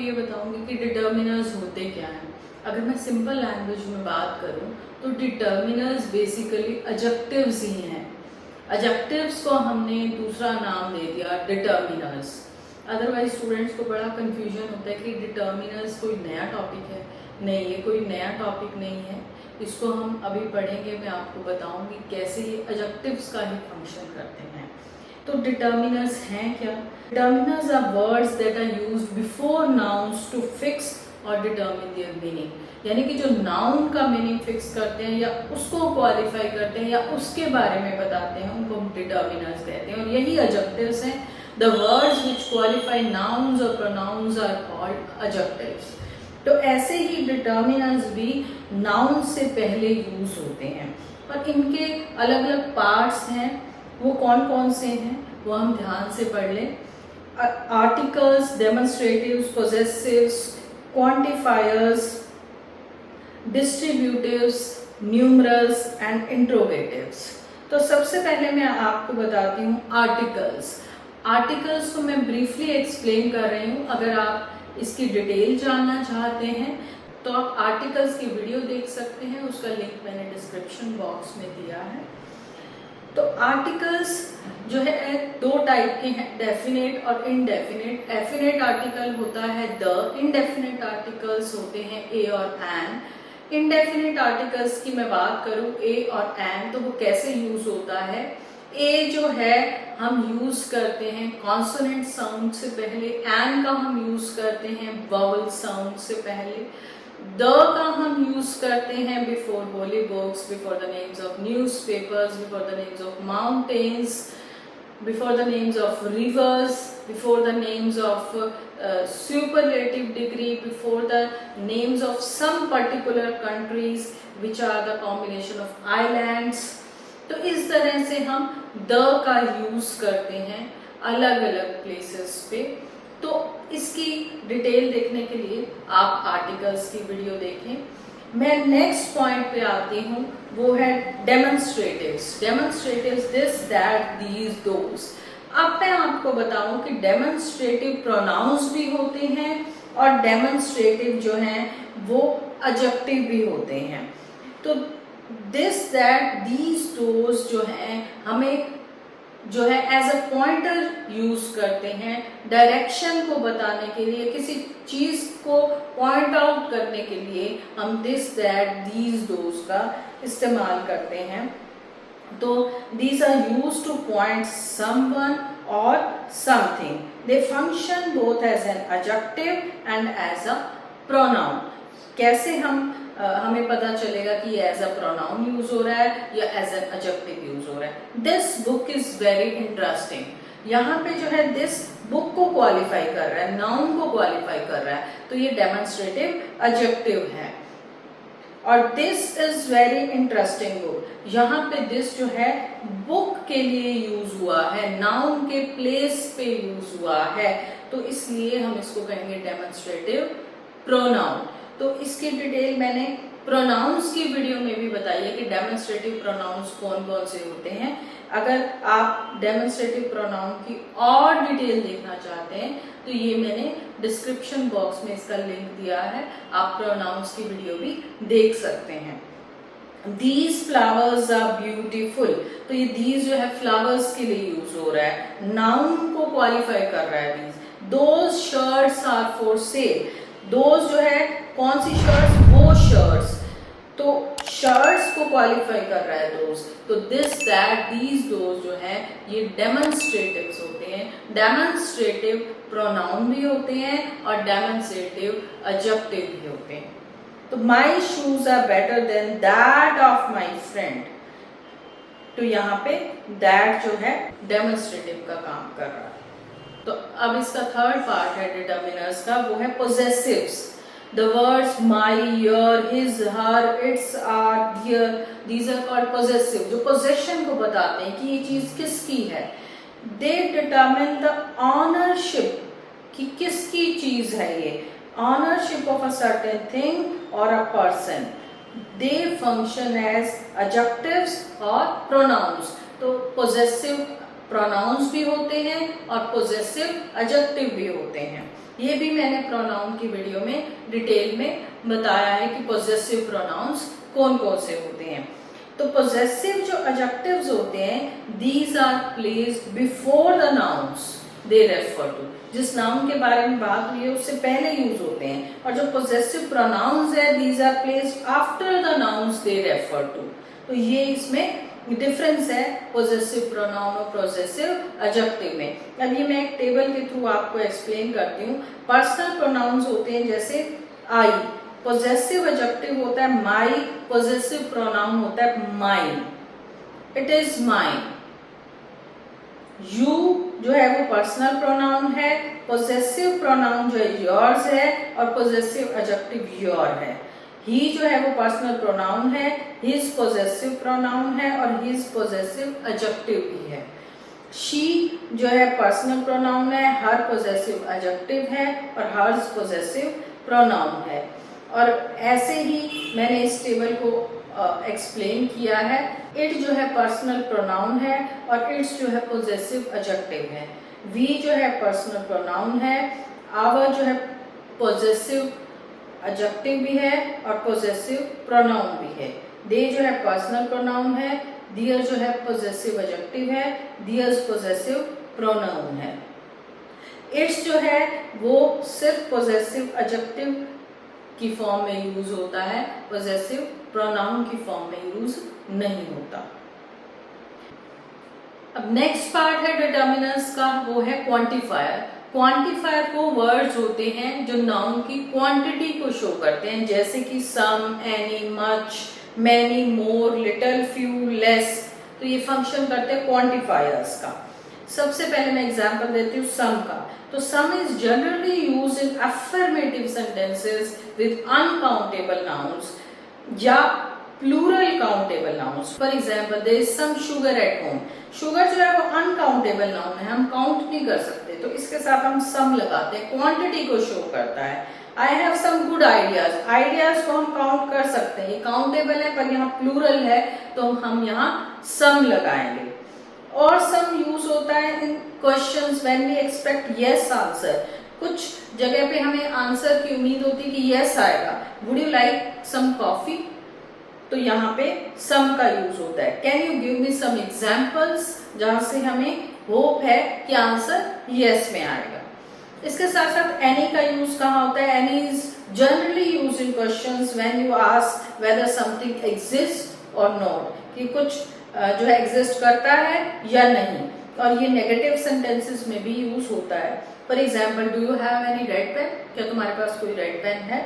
ये बताऊंगी कि डिटर्मिनर्स होते क्या हैं। अगर मैं सिंपल लैंग्वेज में बात करूं तो डिटर्मिनर्स बेसिकली एडजेक्टिव्स ही हैं। एडजेक्टिव्स को हमने दूसरा नाम दे दिया डिटर्मिनर्स। अदरवाइज स्टूडेंट्स को बड़ा कंफ्यूजन होता है कि डिटर्मिनर्स कोई नया टॉपिक है। नहीं, ये कोई नया टॉपिक नहीं है, इसको हम अभी पढ़ेंगे। मैं आपको बताऊंगी कैसे ये एडजेक्टिव्स का ही फंक्शन करते हैं। तो डिटर्मिनर्स हैं क्या? Determiners are words that are used before nouns to fix और डिटर्मिन देयर मीनिंग। यानी कि जो नाउन का मीनिंग फिक्स करते हैं या उसको क्वालिफाई करते हैं या उसके बारे में बताते हैं, उनको हम डिटर्मिनर्स कहते हैं। और यही एडजेक्टिव्स हैं। The words which qualify nouns और प्रोनाउंस आर कॉल्ड एडजेक्टिव्स। तो ऐसे ही डिटर्मिनर्स भी नाउन से पहले यूज होते हैं और इनके अलग अलग पार्ट्स हैं। वो कौन कौन से हैं वो हम ध्यान से पढ़ लें। Articles, demonstratives, possessives, quantifiers, distributives, numerals and interrogatives. तो सबसे पहले मैं आपको बताती हूँ आर्टिकल्स। आर्टिकल्स को मैं ब्रीफली एक्सप्लेन कर रही हूँ। अगर आप इसकी डिटेल जानना चाहते हैं तो आप आर्टिकल्स की वीडियो देख सकते हैं, उसका लिंक मैंने डिस्क्रिप्शन बॉक्स में दिया है। तो आर्टिकल्स जो है दो टाइप के हैं, डेफिनेट और इनडेफिनेट। डेफिनेट आर्टिकल होता है द, इनडेफिनेट आर्टिकल्स होते हैं ए और एन। इनडेफिनेट आर्टिकल्स की मैं बात करूं ए और एन, तो वो कैसे यूज होता है। ए जो है हम यूज करते हैं कॉन्सोनेंट साउंड से पहले, एन का हम यूज करते हैं वावल साउंड से पहले, द का हम यूज करते हैं before holy books, before the names of newspapers, before the names of mountains, before the names of reverse, before the names of superlative degree, before the names of some particular countries which are the combination of islands। तो इस तरह से हम the का use करते हैं अलग अलग प्लेसेस पे। तो इसकी डिटेल देखने के लिए आप आर्टिकल्स की वीडियो देखें। मैं नेक्स्ट पॉइंट पे आती हूँ, वो है डेमोन्स्ट्रेटिव्स। डेमोन्स्ट्रेटिव्स दिस, दैट, दीज, दोज। अब मैं आपको बताऊं कि डेमोन्स्ट्रेटिव प्रोनाउंस भी होते हैं और डेमोन्स्ट्रेटिव जो हैं वो एडजेक्टिव भी होते हैं। तो दिस, दैट, दीज, दोज जो हैं हमें जो है एज अ पॉइंटर यूज करते हैं, डायरेक्शन को बताने के लिए, किसी चीज को पॉइंट आउट करने के लिए हम दिस, दैट, दीज, दोज का इस्तेमाल करते हैं। तो these are used to point someone or something. They function both as an adjective and as a pronoun. कैसे हमें पता चलेगा कि एज अ प्रोनाउन यूज हो रहा है या एज एन एडजेक्टिव यूज हो रहा है। This book is very interesting. यहाँ पे जो है दिस बुक को क्वालिफाई कर रहा है, नाउन को क्वालिफाई कर रहा है, तो ये डेमोन्स्ट्रेटिव एडजेक्टिव है। और this is very interesting book, यहाँ पे दिस जो है बुक के लिए यूज हुआ है, नाउन के प्लेस पे यूज हुआ है, तो इसलिए हम इसको कहेंगे डेमोन्स्ट्रेटिव प्रोनाउन। तो इसकी डिटेल मैंने प्रोनाउंस की वीडियो में भी बताई है कि डेमोन्स्ट्रेटिव प्रोनाउंस कौन कौन से होते हैं। अगर आप डेमोन्स्ट्रेटिव प्रोनाउन की और डिटेल देखना चाहते हैं तो ये मैंने डिस्क्रिप्शन बॉक्स में इसका लिंक दिया है, आप प्रोनाउंस की वीडियो भी देख सकते हैं। These flowers are beautiful, तो ये these जो है फ्लावर्स के लिए यूज हो रहा है, नाउन को क्वालिफाई कर रहा है these। Those shirts are for sale, those जो है कौन सी शर्ट्स, वो शर्ट्स, तो शर्ट्स को क्वालिफाई कर रहा है those। तो this, that, these, those जो है ये डेमोन्स्ट्रेटिव्स होते हैं। डेमोन्स्ट्रेटिव प्रोनाउन भी होते हैं और डेमोन्स्ट्रेटिव एडजेक्टिव भी होते हैं। तो my shoes are better than that of my friend, तो यहाँ पे दैट जो है डेमोन्स्ट्रेटिव का काम कर रहा है। तो अब इसका थर्ड पार्ट है डिटर्मिनर्स का, वो है possessives. The words my, your, his, her, its, our, their, these are called possessive, जो पोजेशन को बताते हैं कि ये चीज किसकी है। दे डिटर्मिन द ऑनरशिप, कि किसकी चीज है ये, ownership of a certain thing or a person। They function as adjectives or pronouns। तो possessive pronouns भी होते हैं और possessive adjective भी होते हैं। ये भी मैंने प्रोनाउन की वीडियो में डिटेल में बताया है कि पोजेसिव प्रोनाउंस कौन कौन से होते हैं। तो पोजेसिव जो एडजेक्टिव्स होते हैं, these are placed before the nouns they refer to. जिस नाउन के बारे में बात हुई है उससे पहले यूज होते हैं, और जो पोजेसिव प्रोनाउंस है, these are placed after the nouns they refer to. तो ये इसमें डिफरेंस है पोजेसिव प्रोनाउन और पोजेसिव एडजेक्टिव में। अब ये मैं एक टेबल के थ्रू आपको एक्सप्लेन करती हूँ। पर्सनल प्रोनाउंस होते हैं जैसे आई, पोजेसिव एडजेक्टिव होता है माई, पोजेसिव प्रोनाउन होता है mine, it is mine. You जो है वो पर्सनल प्रोनाउन है, पोजेसिव प्रोनाउन जो है योर्स है, और पोजेसिव एडजेक्टिव योर है। ही जो है वो पर्सनल प्रोनाउन है, हिज पोजेसिव प्रोनाउन है, और हिज पोजेसिव एडजेक्टिव भी है। शी जो है पर्सनल प्रोनाउन है, हर पोजेसिव एडजेक्टिव है, और हर्स पोजेसिव प्रोनाउन है। और ऐसे ही मैंने इस टेबल को एक्सप्लेन किया है। इट जो है पर्सनल प्रोनाउन है, और इट्स जो है पोजेसिव एडजेक्टिव है। वी जो है पर्सनल प्रोनाउन है, आवर जो है पोजेसिव एडजेक्टिव भी है और पोजेसिव प्रोनाउन भी है। दे जो है पर्सनल प्रोनाउन है, दियर जो है पोजेसिव एडजेक्टिव है, दियर्स पोजेसिव प्रोनाउन है। इट्स जो है वो सिर्फ पोजेसिव एडजेक्टिव की फॉर्म में यूज होता है, पोजेसिव प्रोनाउन की फॉर्म में यूज नहीं होता। अब नेक्स्ट पार्ट है डिटर्मिनर्स का, वो है क्वांटिफायर। क्वांटिफायर को वर्ड्स होते हैं जो नाउन की क्वांटिटी को शो करते हैं, जैसे कि सम, एनी, मच, मैनी, मोर, लिटिल, फ्यू, लेस। तो ये फंक्शन करते हैं क्वांटिफायर्स का। सबसे पहले मैं एग्जांपल देती हूँ सम का। तो some is generally used in affirmative sentences with uncountable nouns या plural countable nouns. For example there is some sugar at home. Sugar जो है वो अनकाउंटेबल नाउन है, हम काउंट नहीं कर सकते, तो इसके साथ हम सम लगाते हैं, क्वांटिटी को शो करता है। I have some good ideas, ideas को हम काउंट कर सकते हैं, ये काउंटेबल है पर यहाँ प्लूरल है तो हम यहाँ सम लगाएंगे। और सम यूज होता है in questions when we expect yes answer. कुछ जगह पे हमें आंसर की उम्मीद होती है कि यस आएगा, would you like some coffee, तो यहाँ पे सम का यूज होता है। Can you give me some examples, जहां से हमें होप है कि आंसर यस में आएगा। इसके साथ साथ एनी का यूज कहाँ होता है? Any is generally use in questions when you ask whether something exist और नॉट, कि कुछ जो है एग्जिस्ट करता है या नहीं। और ये नेगेटिव सेंटेंसेस में भी यूज होता है। For example, do you have any red pen, क्या तुम्हारे पास कोई रेड पेन है?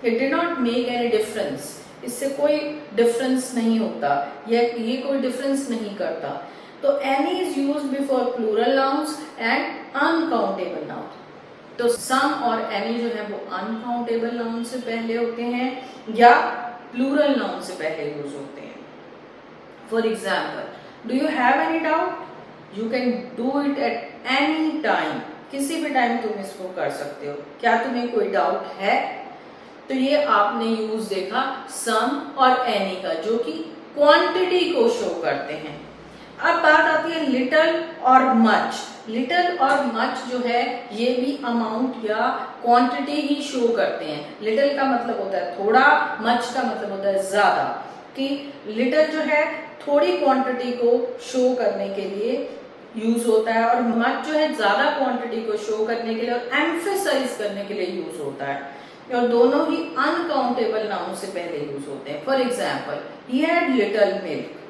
It did not make any difference, इससे कोई डिफरेंस नहीं होता, ये कोई डिफरेंस नहीं करता। तो any is used before plural nouns and uncountable noun. तो सम और एनी जो है वो अनकाउंटेबल नाउन से पहले होते हैं या प्लूरल नाउन से पहले यूज होते हैं। For example, do you have any doubt, you can do it at any time, किसी भी टाइम तुम इसको कर सकते हो, क्या तुम्हें कोई डाउट है? तो ये आपने यूज देखा सम और एनी का, जो कि क्वांटिटी को शो करते हैं। अब बात आती है लिटिल और मच। लिटिल और मच जो है ये भी अमाउंट या क्वांटिटी ही शो करते हैं। लिटिल का मतलब होता है थोड़ा, मच का मतलब होता है ज्यादा। कि लिटिल जो है थोड़ी क्वांटिटी को शो करने के लिए यूज होता है, और मच जो है ज्यादा क्वांटिटी को शो करने के लिए और एम्फेसाइज करने के लिए यूज होता है। और दोनों ही अनकाउंटेबल नाउन से पहले यूज होते हैं। For example, he had little milk,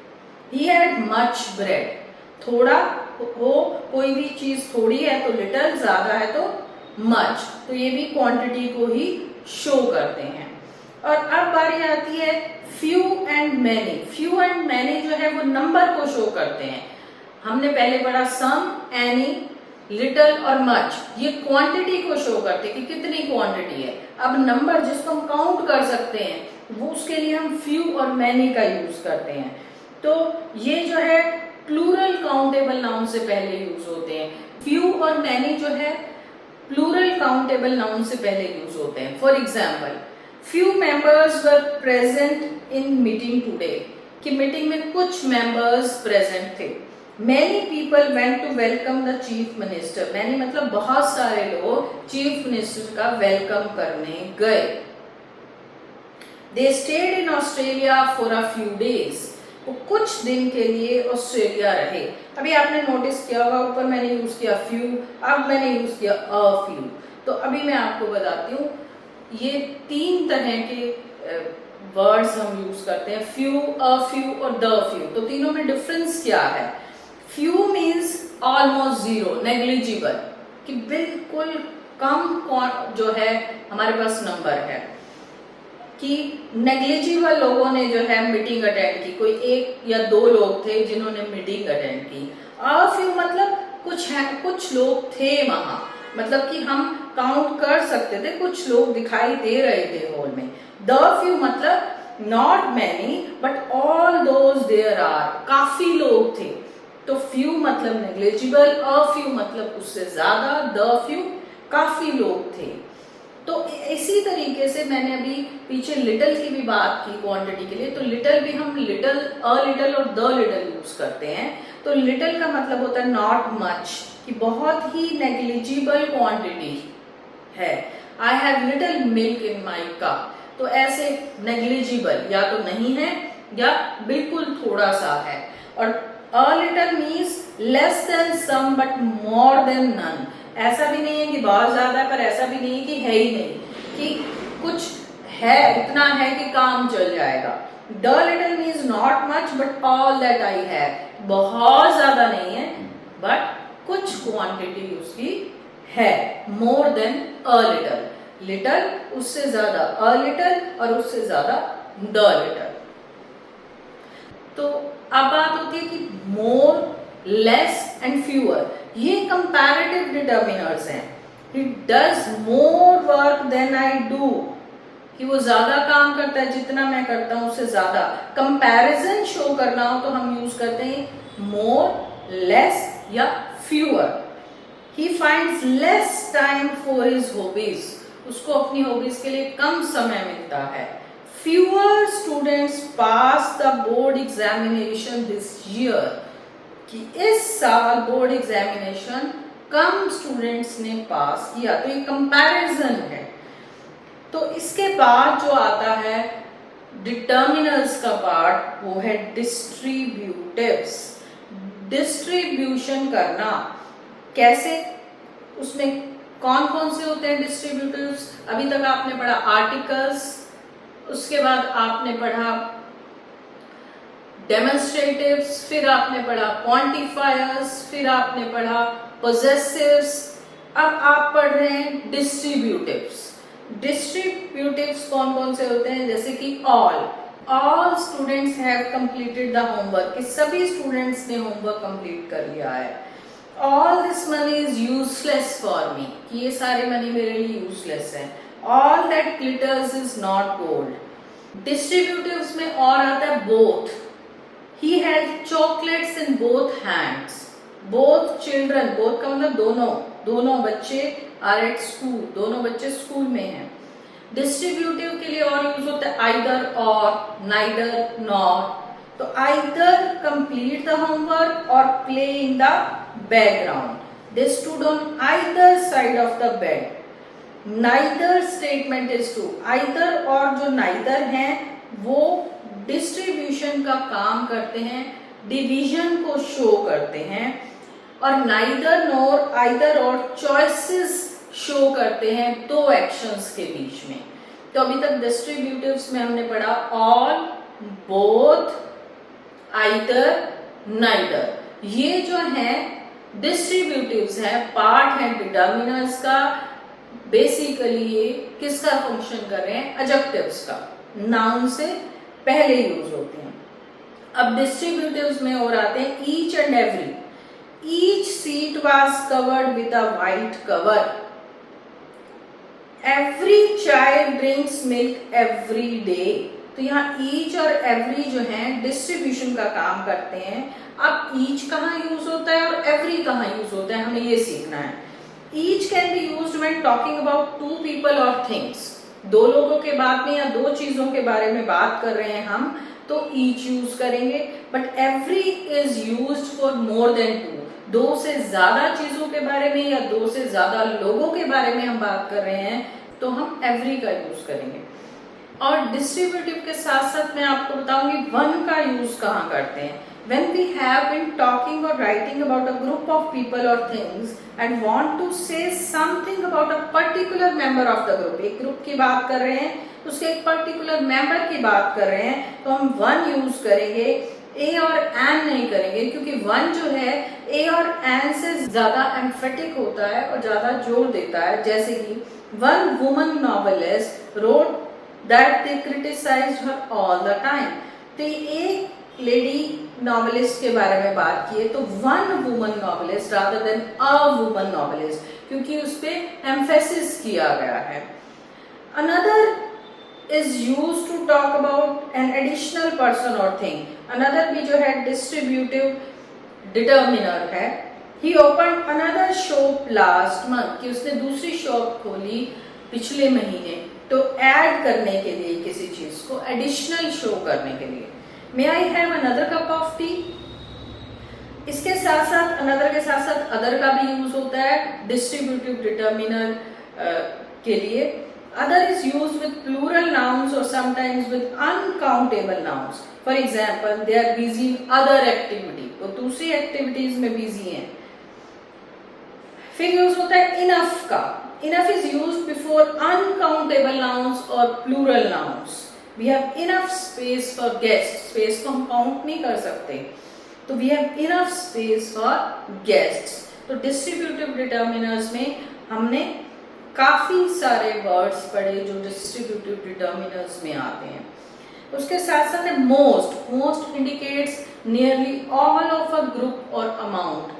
he had much bread. थोड़ा हो, कोई भी चीज थोड़ी है तो लिटिल, ज्यादा है तो मच, तो ये भी क्वांटिटी को ही शो करते हैं। और अब बारी आती है few and many. Few and many जो है वो नंबर को शो करते हैं। हमने पहले पढ़ा सम, एनी, लिटिल और मच, ये क्वांटिटी को शो करते हैं कि कितनी क्वांटिटी है। अब नंबर जिसको हम काउंट कर सकते हैं वो उसके लिए हम फ्यू और मैनी का यूज करते हैं। तो ये जो है प्लूरल काउंटेबल नाउन से पहले यूज होते हैं। फ्यू और मैनी जो है प्लूरल काउंटेबल नाउन से पहले यूज होते हैं। For example, few members were present in meeting today, कि मीटिंग में कुछ मेंबर्स प्रेजेंट थे। Many people went to welcome the chief minister. Many मतलब बहुत सारे लोग चीफ मिनिस्टर का वेलकम करने गए। They stayed in Australia for a few days. वो कुछ दिन के लिए ऑस्ट्रेलिया रहे। अभी आपने नोटिस किया होगा ऊपर मैंने यूज किया फ्यू, अब मैंने यूज किया अ फ्यू। तो अभी मैं आपको बताती हूँ ये 3 तरह के वर्ड्स हम यूज करते हैं, फ्यू, अ फ्यू और द फ्यू। तो तीनों में डिफरेंस क्या है? Few means almost zero, negligible, कि बिल्कुल कम जो है हमारे पास नंबर है, कि नेग्लिजिबल लोगों ने जो है मीटिंग अटेंड की, कोई 1 या 2 लोग थे जिन्होंने मीटिंग अटेंड की। अ फ्यू मतलब कुछ लोग थे वहां, मतलब कि हम काउंट कर सकते थे, कुछ लोग दिखाई दे रहे थे हॉल में। द फ्यू मतलब not many but all those there are, काफी लोग थे। तो फ्यू मतलब नेग्लिजिबल, अ फ्यू मतलब उससे ज्यादा, द फ्यू काफी लोग थे। तो इसी तरीके से मैंने अभी पीछे लिटिल की भी बात की क्वांटिटी के लिए। तो लिटिल भी हम लिटिल, अ लिटिल और द लिटिल यूज करते हैं। तो लिटिल का मतलब होता है नॉट मच, कि बहुत ही नेग्लिजिबल क्वांटिटी है। I have little milk in my cup. तो ऐसे नेग्लिजिबल या तो नहीं है या बिल्कुल थोड़ा सा है। और a little means less than some but more than none. ऐसा भी नहीं है कि बहुत ज्यादा, पर ऐसा भी नहीं है कि है ही नहीं, कि कुछ है, इतना है कि काम चल जाएगा। The little means not much but all that I have. बहुत ज्यादा नहीं है बट कुछ क्वांटिटी उसकी है, more than a little. Little उससे ज्यादा अ लिटिल और उससे ज्यादा द लिटिल। तो अब बात होती है कि मोर, लेस एंड फ्यूअर, ये कंपैरेटिव डिटर्मिनर्स हैं। He does more work than I do, कि वो ज्यादा काम करता है जितना मैं करता हूं उससे ज्यादा। कंपैरिजन शो करना हो तो हम यूज करते हैं मोर, लेस या fewer. He finds less time for his hobbies, उसको अपनी हॉबीज के लिए कम समय मिलता है। fewer students pass the board examination this year, कि इस साल बोर्ड एग्जामिनेशन कम स्टूडेंट्स ने पास किया। तो ये कंपैरिजन है। तो इसके बाद जो आता है डिटर्मिनर्स का पार्ट, वो है डिस्ट्रीब्यूटिव्स। डिस्ट्रीब्यूशन करना कैसे, उसमें कौन कौन से होते हैं डिस्ट्रीब्यूटिव्स? अभी तक आपने पढ़ा आर्टिकल्स, उसके बाद आपने पढ़ा डेमोन्स्ट्रेटिव्स, फिर आपने पढ़ा क्वांटिफायर्स, फिर आपने पढ़ा पोजेसिव्स। अब आप पढ़ रहे हैं डिस्ट्रीब्यूटिव्स। डिस्ट्रीब्यूटिव्स कौन कौन से होते हैं? जैसे कि all students have completed the homework, कि सभी स्टूडेंट्स ने होमवर्क कंप्लीट कर लिया है। All this money is useless for me, कि ये सारे मनी मेरे लिए यूजलेस है। All that glitters is not gold. Distributives में और आता है both. He held chocolates in both hands. Both children, both का मतलब दोनों बच्चे are at school, दोनों बच्चे स्कूल में हैं। डिस्ट्रीब्यूटिव के लिए और यूज होता है either or, neither nor। तो either complete the homework or play in the background. They stood on either side of the bed. Neither statement is true. Either और जो neither हैं वो डिस्ट्रीब्यूशन का काम करते हैं, डिवीजन को शो करते हैं। और नाइदर नोर, आइदर और चॉइसेस शो करते हैं दो एक्शंस के बीच में। तो अभी तक डिस्ट्रीब्यूटिव्स में हमने पढ़ा ऑल, बोथ, आइदर, नाइदर। ये जो है डिस्ट्रीब्यूटिव्स है, पार्ट है डिटर्मिनर्स का। बेसिकली ये किसका फंक्शन कर रहे हैं? एडजेक्टिव्स का, नाउन से पहले यूज होते हैं। अब डिस्ट्रीब्यूटिव्स में और आते हैं each and every. Each seat was covered with a white cover. Every child drinks milk every day. तो यहाँ ईच और एवरी जो है डिस्ट्रीब्यूशन का काम करते हैं। अब ईच कहाँ यूज होता है और एवरी कहाँ यूज होता है, हमें ये सीखना है। Each can be used when talking about 2 people और थिंग्स। 2 लोगों के बारे में या 2 चीजों के बारे में बात कर रहे हैं हम, तो ईच यूज करेंगे। But every is used for more than two. दो से ज्यादा चीजों के बारे में या दो से ज्यादा लोगों के बारे में हम बात कर रहे हैं तो हम एवरी का यूज करेंगे। और डिस्ट्रीब्यूटिव के साथ साथ मैं आपको बताऊंगी वन का यूज कहाँ करते हैं। When we have been talking or writing about a group of people or things and want to say something about a particular member of the group, एक ग्रुप की बात कर रहे हैं, उसके एक पर्टिकुलर मेंबर की बात कर रहे हैं, तो हम वन यूज करेंगे, ए और एन नहीं करेंगे, क्योंकि वन जो है ए और एन से ज्यादा एम्फेटिक होता है और ज्यादा जोर देता है। जैसे कि one woman novelist wrote that they criticised her all the time. तो एक लेडी नॉवेलिस्ट के बारे में बात की है तो one woman novelist rather than a woman novelist, क्योंकि उस पे एम्फेसिस किया गया है। Another is used to talk about an additional person और थिंग। अनदर भी जो है डिस्ट्रीब्यूटिव डिटर्मिनर है। He open another shop last month, कि उसने दूसरी शॉप खोली पिछले महीने, तो ऐड करने के लिए किसी चीज को, एडिशनल शो करने के लिए। May I have another cup of tea? इसके साथ साथ अनदर के साथ साथ अदर का भी यूज होता है डिस्ट्रीब्यूटिव डिटर्मिनर के लिए। Other is use with plural nouns और sometimes with uncountable nouns. For example, they are busy in other activity, वो दूसरी एक्टिविटीज में बिजी हैं। फिर यूज होता है इनफ का। Enough is use before uncountable nouns और plural nouns. We have enough space for guests. Space को हम काउंट नहीं कर सकते, तो we have enough space for guests. तो डिस्ट्रीब्यूटिव डिटर्मिनर्स में हमने काफी सारे वर्ड्स पढ़े जो डिस्ट्रीब्यूटिव डिटर्मिनर्स में आते हैं। उसके साथ साथ है most. Most indicates nearly all of a group और अमाउंट,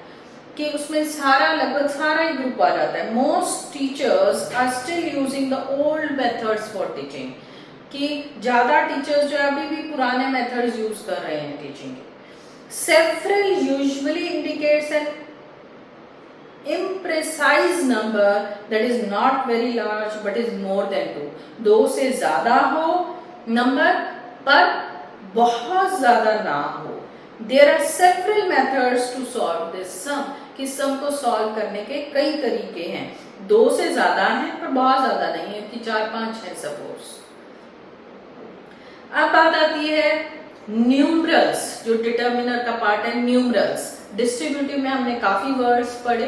कि उसमें सारा लगभग सारा ही ग्रुप आ जाता है। Most teachers are still using the old methods for teaching, कि ज्यादा टीचर्स जो अभी भी पुराने मेथड्स यूज कर रहे हैं टीचिंग के। Several usually indicates an imprecise number that is not very large but is more than two. दो से ज्यादा हो नंबर पर बहुत ज्यादा ना हो। There are several methods to solve this sum, कि सम को सॉल्व करने के कई तरीके हैं। दो से ज्यादा है पर बहुत ज्यादा नहीं है, कि 4-5 है सपोज। अब बात आती है न्यूमरल्स, जो डिटर्मिनर का पार्ट है न्यूमरल्स। डिस्ट्रीब्यूटिव में हमने काफी वर्ड्स पढ़े।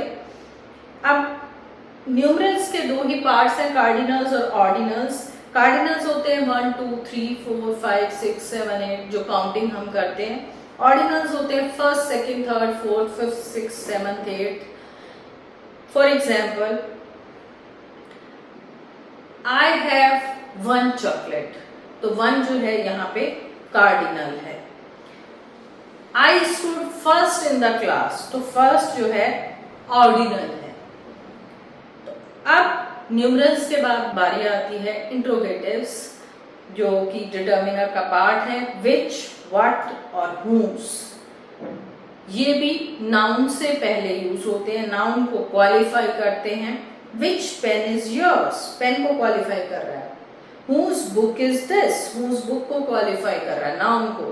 अब न्यूमरल्स के दो ही पार्ट्स हैं, कार्डिनल्स और ऑर्डिनल्स। कार्डिनल्स होते हैं 1 2 3 4 5 6 7 8, जो काउंटिंग हम करते हैं। ऑर्डिनल्स होते हैं 1st, 2nd, 3rd, 4th, 5th, 6th, 7th, 8th। For example, I have 1 chocolate, तो 1 जो है यहाँ पे कार्डिनल है। I stood first in the class, तो फर्स्ट जो है ऑर्डिनल है। तो अब न्यूमरल्स के बाद बारी आती है इंट्रोगेटिव्स, जो कि डिटर्मिनर का पार्ट है। विच, व्हाट और हुज। ये भी नाउन से पहले यूज होते हैं, नाउन को क्वालिफाई करते हैं। विच पेन इज योर्स, पेन को क्वालिफाई कर रहा है। Whose book is this? Whose book को क्वालिफाई कर रहा है, नाउन को।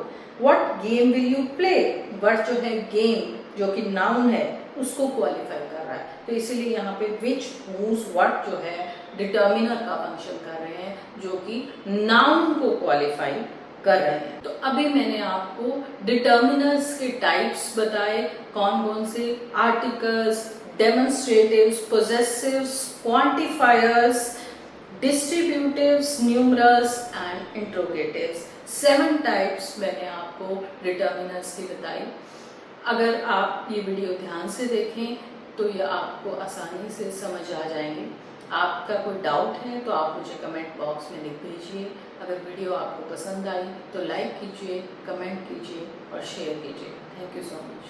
What game will you play? What जो है गेम, जो कि नाउन है, उसको क्वालिफाई कर रहा है। तो इसीलिए यहाँ पे which, whose, what जो है डिटर्मिनर का फंक्शन कर रहे हैं, जो कि नाउन को क्वालिफाई कर रहे हैं। तो अभी मैंने आपको डिटर्मिनर्स के टाइप्स बताए, कौन कौन से, articles, demonstratives, possessives, quantifiers, distributives, numerals and interrogatives. 7 types मैंने आपको डिटर्मिनर्स की बताई। अगर आप ये वीडियो ध्यान से देखें तो ये आपको आसानी से समझ आ जाएंगे। आपका कोई डाउट है तो आप मुझे कमेंट बॉक्स में लिख दीजिए। अगर वीडियो आपको पसंद आई तो लाइक कीजिए, कमेंट कीजिए और शेयर कीजिए। Thank you so much.